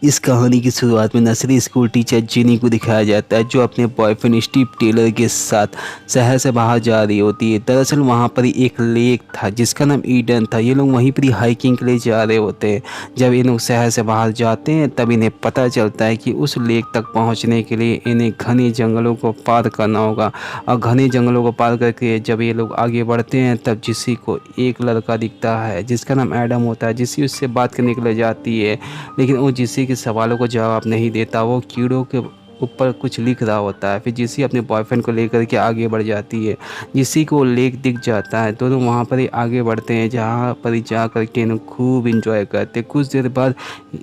इस कहानी की शुरुआत में नर्सरी स्कूल टीचर जिनी को दिखाया जाता है, जो अपने बॉयफ्रेंड स्टीव टेलर के साथ शहर से बाहर जा रही होती है। दरअसल वहाँ पर एक लेक था जिसका नाम ईडन था। ये लोग वहीं पर हाइकिंग के लिए जा रहे होते हैं। जब ये लोग शहर से बाहर जाते हैं तब इन्हें पता चलता है कि उस लेक तक पहुँचने के लिए इन्हें घने जंगलों को पार करना होगा। और घने जंगलों को पार करके जब ये लोग आगे बढ़ते हैं तब जिसी को एक लड़का दिखता है जिसका नाम एडम होता है। जिसी उससे बात करने के लिए जाती है, लेकिन वो जिसी के सवालों को जवाब नहीं देता। वो कीड़ों के ऊपर कुछ लिख रहा होता है। फिर जिसी अपने बॉयफ्रेंड को लेकर के आगे बढ़ जाती है। जिसी को लेक दिख जाता है। दोनों वहाँ पर ही आगे बढ़ते हैं, जहाँ पर ही जा कर के खूब इंजॉय करते हैं। कुछ देर बाद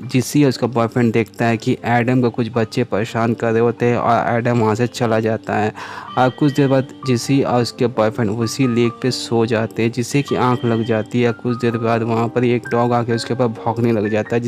जिसी और उसका बॉयफ्रेंड देखता है कि एडम को कुछ बच्चे परेशान कर रहे होते हैं और एडम वहाँ से चला जाता है। और कुछ देर बाद जिसी और उसके बॉयफ्रेंड उसी लेक पे सो जाते हैं। जिससे कि आंख लग जाती है। कुछ देर बाद वहाँ पर एक डॉग आके उसके ऊपर भौंकने लग जाता है,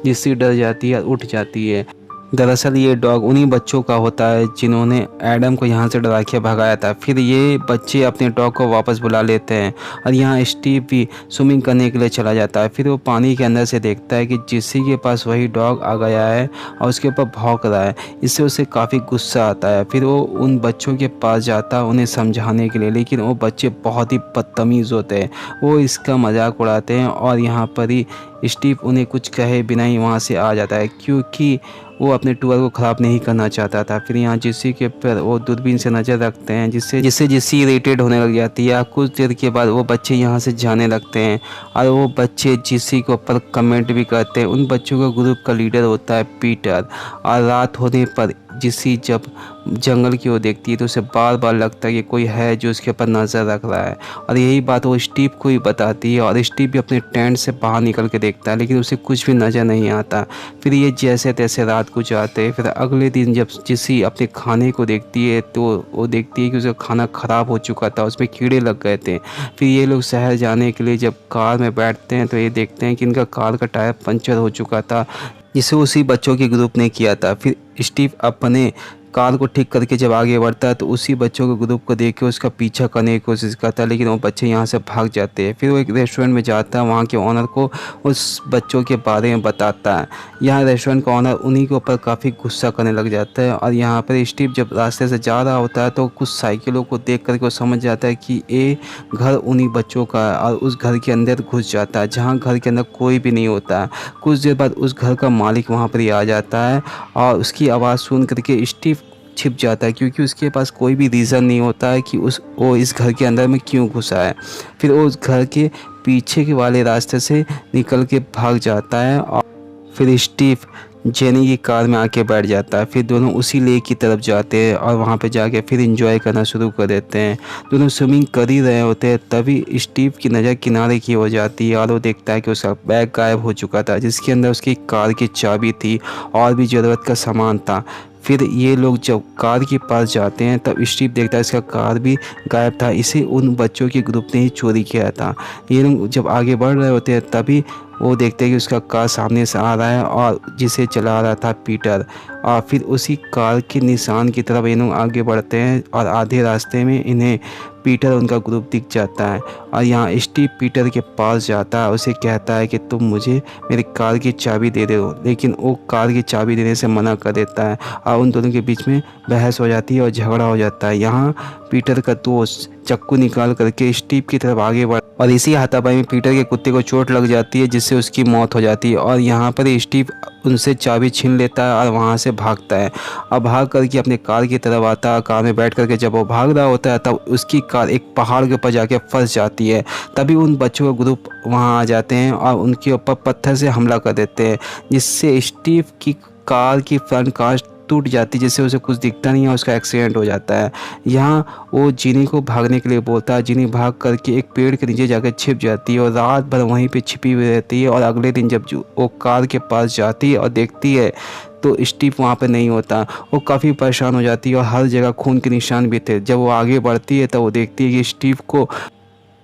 जिससे डर जाती है और उठ जाती है। दरअसल ये डॉग उन्हीं बच्चों का होता है जिन्होंने एडम को यहाँ से डरा के भगाया था। फिर ये बच्चे अपने डॉग को वापस बुला लेते हैं और यहाँ स्टीव भी स्विमिंग करने के लिए चला जाता है। फिर वो पानी के अंदर से देखता है कि जिसी के पास वही डॉग आ गया है और उसके ऊपर भौंक रहा है। इससे उसे काफ़ी गुस्सा आता है। फिर वो उन बच्चों के पास जाता है उन्हें समझाने के लिए, लेकिन वो बच्चे बहुत ही बदतमीज़ होते हैं। वो इसका मजाक उड़ाते हैं और यहाँ पर ही स्टीव उन्हें कुछ कहे बिना ही वहाँ से आ जाता है, क्योंकि वो अपने टूर को ख़राब नहीं करना चाहता था। फिर यहाँ जिसी के ऊपर वो दूरबीन से नज़र रखते हैं, जिससे जिससे इरिटेट होने लग जाती है। कुछ देर के बाद वो बच्चे यहाँ से जाने लगते हैं और वो बच्चे जिसी के ऊपर कमेंट भी करते हैं। उन बच्चों का ग्रुप का लीडर होता है पीटर। और रात होने पर जिसी जब जंगल की ओर देखती है तो उसे बार बार लगता है कि कोई है जो उसके ऊपर नज़र रख रहा है। और यही बात वो स्टीव को ही बताती है और स्टीव भी अपने टेंट से बाहर निकल के देखता है, लेकिन उसे कुछ भी नज़र नहीं आता। फिर ये जैसे तैसे रात को जाते हैं। फिर अगले दिन जब जिसी अपने खाने को देखती है तो वो देखती है कि उसका खाना ख़राब हो चुका था, उसमें कीड़े लग गए थे। फिर ये लोग शहर जाने के लिए जब कार में बैठते हैं तो ये देखते हैं कि इनका कार का टायर पंचर हो चुका था, जिसे उसी बच्चों के ग्रुप ने किया था। फिर स्टीव अपने कार को ठीक करके जब आगे बढ़ता है तो उसी बच्चों के ग्रुप को देख के उसका पीछा करने की कोशिश करता है, लेकिन वो बच्चे यहाँ से भाग जाते हैं। फिर वो एक रेस्टोरेंट में जाता है, वहाँ के ऑनर को उस बच्चों के बारे में बताता है। यहाँ रेस्टोरेंट का ऑनर उन्हीं के ऊपर काफ़ी गुस्सा करने लग जाता है। और यहाँ पर स्टीव जब रास्ते से जा रहा होता है तो कुछ साइकिलों को देख करके वो समझ जाता है कि ये घर उन्हीं बच्चों का है और उस घर के अंदर घुस जाता है, जहाँ घर के अंदर कोई भी नहीं होता है। कुछ देर बाद उस घर का मालिक वहाँ पर ही आ जाता है और उसकी आवाज़ सुन करके स्टीव छिप जाता है, क्योंकि उसके पास कोई भी रीज़न नहीं होता है कि वो इस घर के अंदर में क्यों घुसा है। फिर वो उस घर के पीछे के वाले रास्ते से निकल के भाग जाता है और फिर स्टीव जेनी की कार में आके बैठ जाता है। फिर दोनों उसी लेक की तरफ जाते हैं और वहाँ पे जाके फिर एंजॉय करना शुरू कर देते हैं। दोनों स्विमिंग कर ही रहे होते हैं, तभी स्टीव की नज़र किनारे की हो जाती है और वो देखता है कि उसका बैग गायब हो चुका था, जिसके अंदर उसकी कार की चाबी थी और भी ज़रूरत का सामान था। फिर ये लोग जब कार के पास जाते हैं तब स्टीव देखता है इसका कार भी गायब था, इसे उन बच्चों के ग्रुप ने ही चोरी किया था। ये लोग जब आगे बढ़ रहे होते हैं तभी वो देखते हैं कि उसका कार सामने से आ रहा है और जिसे चला रहा था पीटर। और फिर उसी कार के निशान की तरफ ये लोग आगे बढ़ते हैं और आधे रास्ते में इन्हें पीटर उनका ग्रुप दिख जाता है। और यहाँ स्टीव पीटर के पास जाता है, उसे कहता है कि तुम मुझे मेरी कार की चाबी दे दो, लेकिन वो कार की चाबी देने से मना कर देता है और उन दोनों के बीच में बहस हो जाती है और झगड़ा हो जाता है। यहाँ पीटर का दोस्त चाकू निकाल करके स्टीव की तरफ आगे बढ़ और इसी हाथापाई में पीटर के कुत्ते को चोट लग जाती है, जिससे उसकी मौत हो जाती है। और यहाँ पर स्टीव उनसे चाबी छीन लेता है और वहाँ से भागता है और भाग करके अपने कार की तरफ आता है। कार में बैठ करके जब वो भाग रहा होता है तब उसकी कार एक पहाड़ के ऊपर जाके फंस जाती है। तभी उन बच्चों का ग्रुप वहाँ आ जाते हैं और उनके ऊपर पत्थर से हमला कर देते हैं, जिससे स्टीव की कार की फ्रंट कांच टूट जाती है, जिससे उसे कुछ दिखता नहीं है, उसका एक्सीडेंट हो जाता है। यहाँ वो जिनी को भागने के लिए बोलता है। जिनी भाग करके एक पेड़ के नीचे जाकर छिप जाती है और रात भर वहीं पे छिपी हुई रहती है। और अगले दिन जब वो कार के पास जाती है और देखती है तो स्टीव वहाँ पे नहीं होता। वो काफ़ी परेशान हो जाती है और हर जगह खून के निशान भी थे। जब वो आगे बढ़ती है तो वो देखती है कि स्टीव को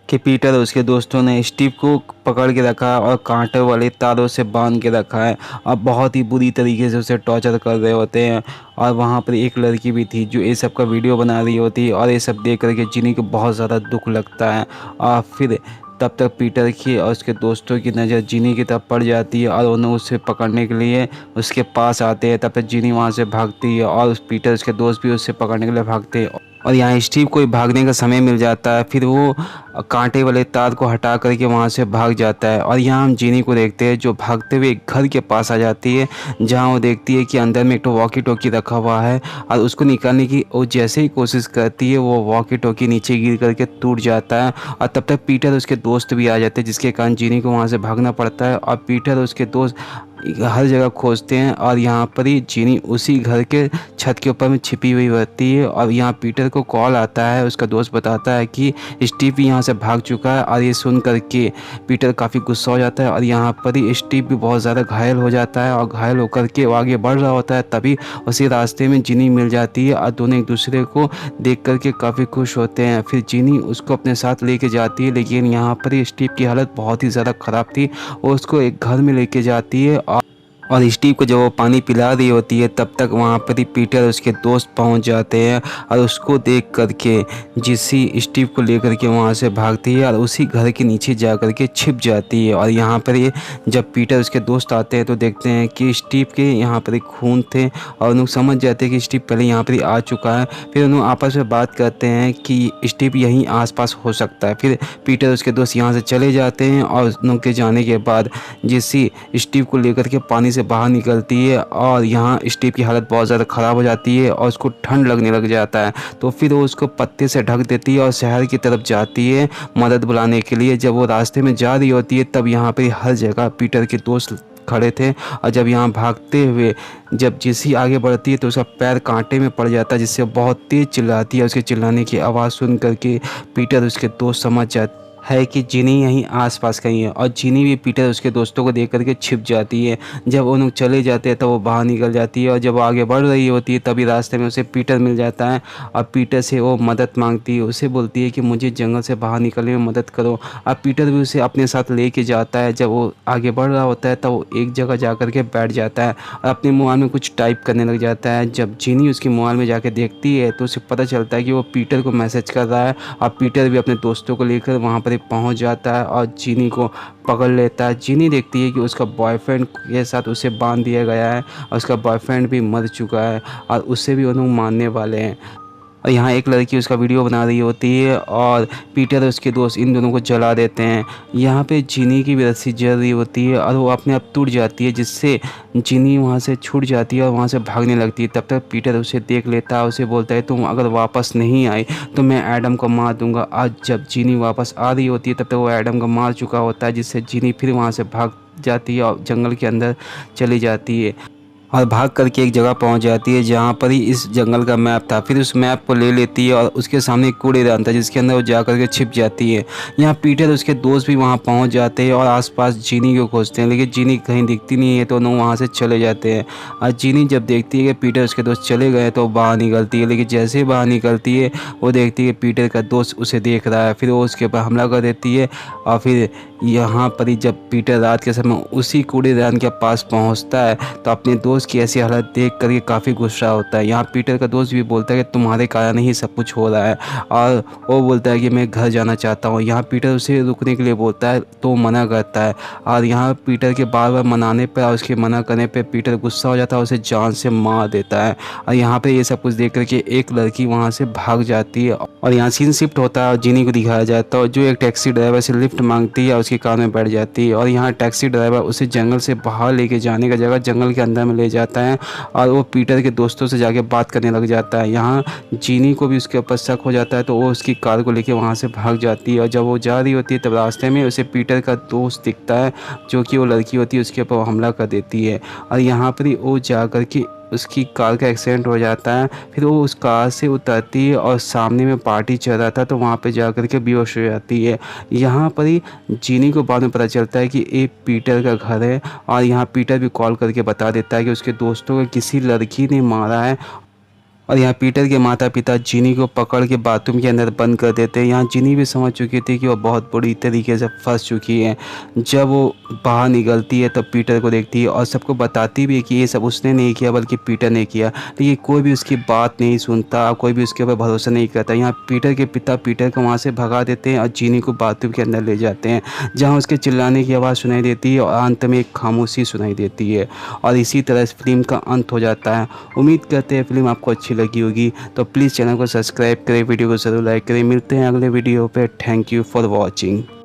पीटर और उसके दोस्तों ने स्टीव को पकड़ के रखा है और कांटे वाले तारों से बांध के रखा है और बहुत ही बुरी तरीके से उसे टॉर्चर कर रहे होते हैं। और वहाँ पर एक लड़की भी थी जो ये सब का वीडियो बना रही होती है और ये सब देख करके जिनी को बहुत ज़्यादा दुख लगता है। और फिर तब तक पीटर की और उसके दोस्तों की नज़र जिनी की तरफ पड़ जाती है और उन्हें उसे पकड़ने के लिए उसके पास आते हैं। तब तक जिनी वहाँ से भागती है और पीटर उसके दोस्त भी उससे पकड़ने के लिए भागते हैं। और यहाँ स्टीव को भागने का समय मिल जाता है, फिर वो कांटे वाले तार को हटा करके वहाँ से भाग जाता है। और यहाँ हम जिनी को देखते हैं जो भागते हुए एक घर के पास आ जाती है, जहाँ वो देखती है कि अंदर में एक तो वॉकी टॉकी रखा हुआ है और उसको निकालने की वो जैसे ही कोशिश करती है वो वॉकी टॉकी नीचे गिर करके टूट जाता है। और तब तक पीटर उसके दोस्त भी आ जाते हैं, जिसके कारण जिनी को वहाँ से भागना पड़ता है। और पीटर और उसके दोस्त हर जगह खोजते हैं और यहाँ पर ही जिनी उसी घर के छत के ऊपर में छिपी हुई रहती है। और यहाँ पीटर को कॉल आता है, उसका दोस्त बताता है कि स्टीव भी यहाँ से भाग चुका है। और ये सुन करके पीटर काफ़ी गुस्सा हो जाता है और यहाँ पर ही स्टीव भी बहुत ज़्यादा घायल हो जाता है। और घायल होकर के वो आगे बढ़ रहा होता है, तभी उसी रास्ते में जिनी मिल जाती है और दोनों एक दूसरे को देख करके काफ़ी खुश होते हैं। फिर जिनी उसको अपने साथ लेके जाती है, लेकिन यहाँ पर ही स्टीव की हालत बहुत ही ज़्यादा ख़राब थी। वो उसको एक घर में लेके जाती है और स्टीव को जब वो पानी पिला रही होती है तब तक वहाँ पर ही पीटर और उसके दोस्त पहुँच जाते हैं। और उसको देख करके जिसी स्टीव को लेकर के वहाँ से भागती है और उसी घर के नीचे जा कर के छिप जाती है। और यहाँ पर ये जब पीटर उसके दोस्त आते हैं तो देखते हैं कि स्टीव के यहाँ पर खून थे और उन्होंने समझ जाते हैं कि स्टीव पहले यहाँ पर आ चुका है। फिर उन्होंने आपस में बात करते हैं कि स्टीव यहीं आसपास हो सकता है। फिर पीटर उसके दोस्त यहाँ से चले जाते हैं और उनके जाने के बाद जिसी स्टीव को लेकर के पानी से बाहर निकलती है और यहाँ स्टीव की हालत बहुत ज़्यादा ख़राब हो जाती है और उसको ठंड लगने लग जाता है। तो फिर वो उसको पत्ते से ढक देती है और शहर की तरफ जाती है मदद बुलाने के लिए। जब वो रास्ते में जा रही होती है तब यहाँ पे हर जगह पीटर के दोस्त खड़े थे और जब यहाँ भागते हुए जब जिसी आगे बढ़ती है तो उसका पैर कांटे में पड़ जाता है, जिससे बहुत तेज़ चिल्लाती है। उसके चिल्लाने की आवाज़ सुन करके पीटर उसके दोस्त समझ जाते है कि जिनी यहीं आसपास कहीं है और जिनी भी पीटर उसके दोस्तों को देख करके छिप जाती है। जब वो लोग चले जाते हैं तो वो बाहर निकल जाती है और जब वो आगे बढ़ रही होती है तभी रास्ते में उसे पीटर मिल जाता है और पीटर से वो मदद मांगती है। उसे बोलती है कि मुझे जंगल से बाहर निकलने में मदद करो। और पीटर भी उसे अपने साथ लेके जाता है। जब वो आगे बढ़ रहा होता है तब वो एक जगह जा कर के बैठ जाता है और अपने मोबाइल में कुछ टाइप करने लग जाता है। जब जिनी उसके मोबाइल में जाके देखती है तो उसे पता चलता है कि वो पीटर को मैसेज कर रहा है और पीटर भी अपने दोस्तों को लेकर वहाँ पर पहुँच जाता है और जिनी को पकड़ लेता है। जिनी देखती है कि उसका बॉयफ्रेंड के साथ उसे बांध दिया गया है और उसका बॉयफ्रेंड भी मर चुका है और उसे भी उन्हें मारने वाले हैं। और यहाँ एक लड़की उसका वीडियो बना रही होती है और पीटर और उसके दोस्त इन दोनों को जला देते हैं। यहाँ पे जिनी की भी रस्सी जल रही होती है और वो अपने आप टूट जाती है, जिससे जिनी वहाँ से छूट जाती है और वहाँ से भागने लगती है। तब तक पीटर उसे देख लेता है, उसे बोलता है तुम अगर वापस नहीं आई तो मैं एडम को मार दूंगा। आज जब जिनी वापस आ रही होती है तब तक वो एडम को मार चुका होता है, जिससे जिनी फिर वहाँ से भाग जाती है और जंगल के अंदर चली जाती है और भाग करके एक जगह पहुंच जाती है जहां पर ही इस जंगल का मैप था। फिर उस मैप को ले लेती है और उसके सामने एक कूड़ेदान था जिसके अंदर वो जा करके छिप जाती है। यहाँ पीटर उसके दोस्त भी वहां पहुंच जाते हैं और आसपास जिनी को खोजते हैं, लेकिन जिनी कहीं दिखती नहीं है तो उन्होंने वहां से चले जाते हैं। और जिनी जब देखती है कि पीटर उसके दोस्त चले गए तो बाहर निकलती है, लेकिन जैसे ही बाहर निकलती है वो देखती है पीटर का दोस्त उसे देख रहा है। फिर वो उसके ऊपर हमला कर देती है और फिर यहाँ पर ही जब पीटर रात के समय उसी कूड़ेदान के पास पहुँचता है तो अपने दोस्त की ऐसी हालत देख करके काफ़ी गुस्सा होता है। यहाँ पीटर का दोस्त भी बोलता है कि तुम्हारे कारण ही सब कुछ हो रहा है और वो बोलता है कि मैं घर जाना चाहता हूँ। यहाँ पीटर उसे रुकने के लिए बोलता है तो मना करता है और यहाँ पीटर के बार बार मनाने पर और उसके मना करने पर पीटर गुस्सा हो जाता है, उसे जान से मार देता है। और यहाँ पर ये सब कुछ देख करके एक लड़की वहाँ से भाग जाती है और यहाँ सीन शिफ्ट होता है और जिनी को दिखाया जाता है जो एक टैक्सी ड्राइवर से लिफ्ट मांगती है और उसकी कार में बैठ जाती है। और यहाँ टैक्सी ड्राइवर उसे जंगल से बाहर लेके जाने का जगह जंगल के अंदर में ले जाता है और वो पीटर के दोस्तों से जाके बात करने लग जाता है। यहाँ जिनी को भी उसके ऊपर शक हो जाता है तो वो उसकी कार को लेके वहाँ से भाग जाती है और जब वो जा रही होती है तब रास्ते में उसे पीटर का दोस्त दिखता है जो कि वो लड़की होती है उसके ऊपर हमला कर देती है। और यहाँ पर ही वो जा कर के उसकी कार का एक्सीडेंट हो जाता है। फिर वो उस कार से उतरती है और सामने में पार्टी चल रहा था तो वहाँ पे जा कर के बेहोश हो जाती है। यहाँ पर ही जिनी को बाद में पता चलता है कि ये पीटर का घर है और यहाँ पीटर भी कॉल करके बता देता है कि उसके दोस्तों को किसी लड़की ने मारा है और यहाँ पीटर के माता पिता जिनी को पकड़ के बाथरूम के अंदर बंद कर देते हैं। यहाँ जिनी भी समझ चुकी थी कि वो बहुत बुरी तरीके से फंस चुकी है। जब वो बाहर निकलती है तब पीटर को देखती है और सबको बताती भी है कि ये सब उसने नहीं किया बल्कि पीटर ने किया, लेकिन कोई भी उसकी बात नहीं सुनता, कोई भी उसके ऊपर भरोसा नहीं करता। यहाँ पीटर के पिता पीटर को वहाँ से भगा देते हैं और जिनी को बाथरूम के अंदर ले जाते हैं, जहाँ उसके चिल्लाने की आवाज़ सुनाई देती है और अंत में एक खामोशी सुनाई देती है। और इसी तरह इस फिल्म का अंत हो जाता है। उम्मीद करते हैं फिल्म आपको अच्छी लगी होगी, तो प्लीज़ चैनल को सब्सक्राइब करें, वीडियो को ज़रूर लाइक करें। मिलते हैं अगले वीडियो पे। Thank you for watching.